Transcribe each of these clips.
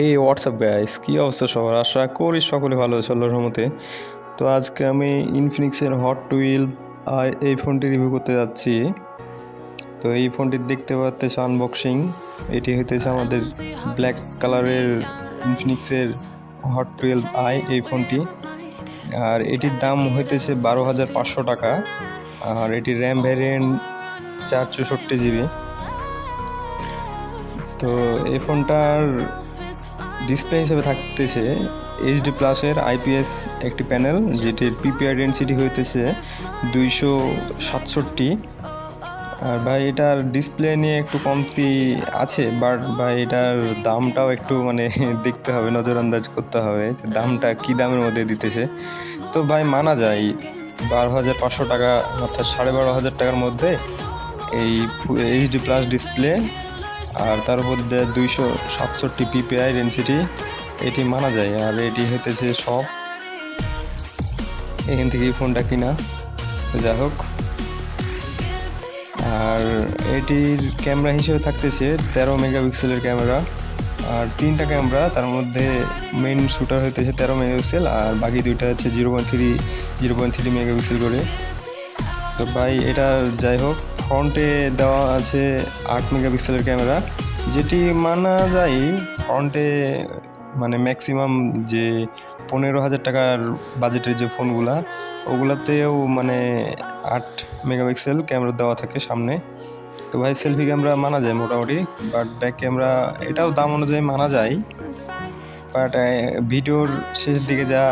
এই WhatsApp guys, কী অবস্থা সবার? আশা করি সকলে ভালো আছে আল্লাহর রহমতে। তো আজকে আমি ইনফিনিক্সের হট টুয়েলভ এই ফোনটি রিভিউ করতে যাচ্ছি। তো এই ফোনটি দেখতে পাচ্ছেন আনবক্সিং। এটি হইতেছে আমাদের ব্ল্যাক কালারের ইনফিনিক্সের হট টুয়েলভ এই ফোনটি। আর এটির দাম হইতেছে 12,500 টাকা। আর এটির র্যাম ভ্যারিয়েন্ট 464 GB। তো এই ফোনটার ডিসপ্লে হিসেবে থাকতেছে এইচডি প্লাসের আইপিএস একটি প্যানেল, যেটির পিপিআই ডেনসিটি হইতেছে 267। আর ভাই এটার ডিসপ্লে নিয়ে একটু কমতি আছে, বাট ভাই এটার দামটাও একটু দেখতে হবে, নজরআন্দাজ করতে হবে যে দামটা কী দামের মধ্যে দিতেছে। তো ভাই মানা যায় 12,500 টাকা, অর্থাৎ 12,500 টাকার মধ্যে এই এইচডি প্লাস ডিসপ্লে আর তার উপর 267 পিপিআই ডেনসিটি, এটি মানা যায়। আর এটি হইতেছে সব এখান থেকে এই ফোনটা কিনা, যাই হোক। আর এটির ক্যামেরা হিসেবে থাকতেছে 13 মেগাপিক্সেলের ক্যামেরা, আর 3টা ক্যামেরা, তার মধ্যে মেইন শুটার হইতেছে 13 মেগাপিক্সেল আর বাকি দুইটা হচ্ছে 0.3 মেগাপিক্সেল করে। তো ভাই এটা যাই হোক, ফ্রন্টে দেওয়া আছে 8 মেগাপিক্সেলের ক্যামেরা, যেটি মানা যায় ফ্রন্টে ম্যাক্সিমাম যে 15,000 টাকার বাজেটের যে ফোনগুলা, ওগুলাতেও 8 মেগাপিক্সেল ক্যামেরা দেওয়া থাকে সামনে। তো ভাই সেলফি ক্যামেরা মানা যায় মোটামুটি, বাট ব্যাক ক্যামেরা এটাও দাম অনুযায়ী মানা যায়। বাট ভিডিওর শেষের দিকে যা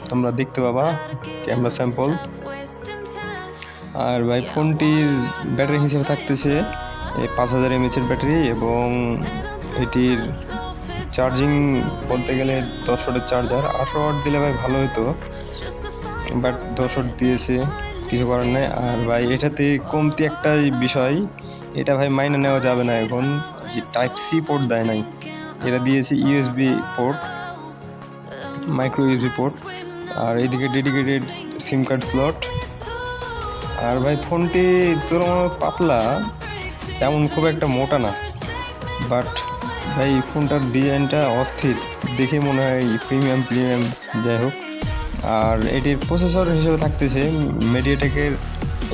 তোমরা দেখতে পাবা ক্যামেরা স্যাম্পল। আর ভাই ফোনটির ব্যাটারি হিসেবে থাকতেছে 5000 mAh ব্যাটারি, এবং এটির চার্জিং বলতে গেলে 10 ওয়াটের চার্জার। 18 ওয়াট দিলে ভাই ভালো হতো, বাট 10 ওয়াট দিয়েছে, কিছু করার নেই। আর ভাই এটাতে কমতি একটা বিষয়, এটা ভাই মাইনে নেওয়া যাবে না এখন, যে টাইপ সি পোর্ট দেয় নাই, এটা দিয়েছে USB port, micro USB port. আর এইদিকে ডেডিকেটেড সিম কার্ড স্লট। আর ভাই ফোনটি তুলনামূলক পাতলা, তেমন খুব একটা মোটা না, বাট ভাই ফোনটার ডিজাইনটা অস্থির, দেখে মনে হয় প্রিমিয়াম। যাই হোক, আর এটির প্রসেসর হিসেবে থাকতেছে মিডিয়াটেকের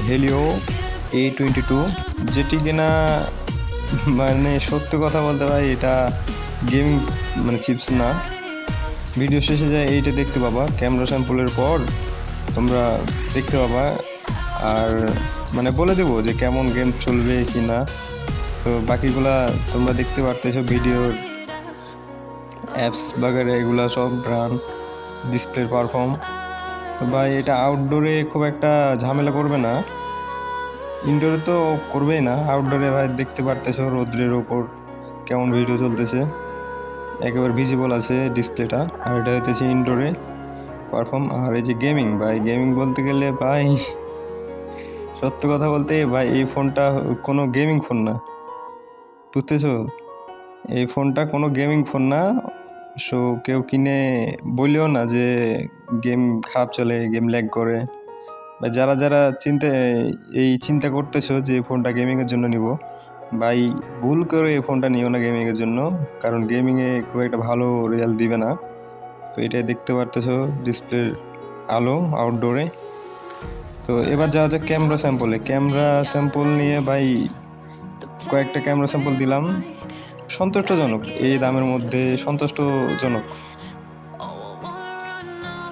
হেলিও A22, যেটি কিনা সত্যি কথা বলতে ভাই এটা গেমিং চিপস না। ভিডিও শেষে যায় এইটা দেখতে পাবা, ক্যামেরা স্যাম্পলের পর তোমরা দেখতে পাবা। আর বলে দেবো যে কেমন গেম চলবে কি না, তো বাকিগুলা তোমরা দেখতে পারতেছো ভিডিওর অ্যাপস বাগেরা, এগুলা সব রান, ডিসপ্লের পারফর্ম। তো ভাই এটা আউটডোরে খুব একটা ঝামেলা করবে না, ইনডোরে তো করবেই না, আউটডোরে ভাই দেখতে পারতেছো রোদ্রের ওপর কেমন ভিডিও চলতেছে, একেবারে ভিজিবল আছে ডিসপ্লেটা। আর এটা হইতেছে ইনডোরে পারফর্ম। আর এই যে গেমিং, ভাই গেমিং বলতে গেলে ভাই সত্য কথা বলতে ভাই এই ফোনটা কোনো গেমিং ফোন না, বুঝতেছো? এই ফোনটা কোনো গেমিং ফোন না। সো কেউ কিনে বললেও না যে গেম খারাপ চলে, গেম ল্যাগ করে। বা যারা চিন্তা করতেছো যে এই ফোনটা গেমিংয়ের জন্য নিব, ভাই ভুল করে এই ফোনটা নিও না গেমিংয়ের জন্য, কারণ গেমিংয়ে খুব একটা ভালো রেজাল্ট দিবে না। তো এটাই দেখতে পারতেছো ডিসপ্লের আলো আউটডোরে। তো এবার যাওয়া যাক ক্যামেরা স্যাম্পল নিয়ে। ভাই কয়েকটা ক্যামেরা স্যাম্পল দিলাম, সন্তুষ্টজনক, এই দামের মধ্যে সন্তুষ্টজনক।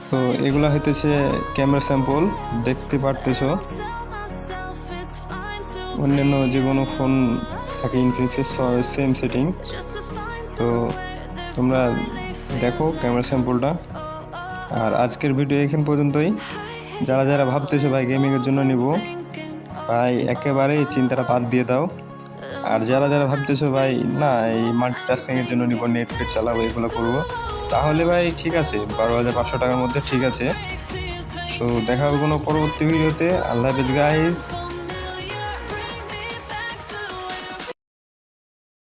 তো এগুলা হইতেছে ক্যামেরা স্যাম্পল, দেখতে পারতেছ। অন্যান্য যে কোনো ফোন থাকে ইনফিনিক্সের সেম সেটিং, তো তোমরা দেখো ক্যামেরা স্যাম্পলটা। আর আজকের ভিডিও এখান পর্যন্তই। যারা ভাবতেছে ভাই গেমিংয়ের জন্য নিব, ভাই একেবারেই চিন্তাটা বাদ দিয়ে দাও। আর যারা ভাবতেছো ভাই না এই মাল্টিটাস্কিংয়ের জন্য নিব, নেট চালাবো, এগুলো করবো, তাহলে ভাই ঠিক আছে, 12,500 টাকার মধ্যে ঠিক আছে। সো দেখা হবে কোনো পরবর্তী ভিডিওতে। আল্লাহ হাফেজ গাইস।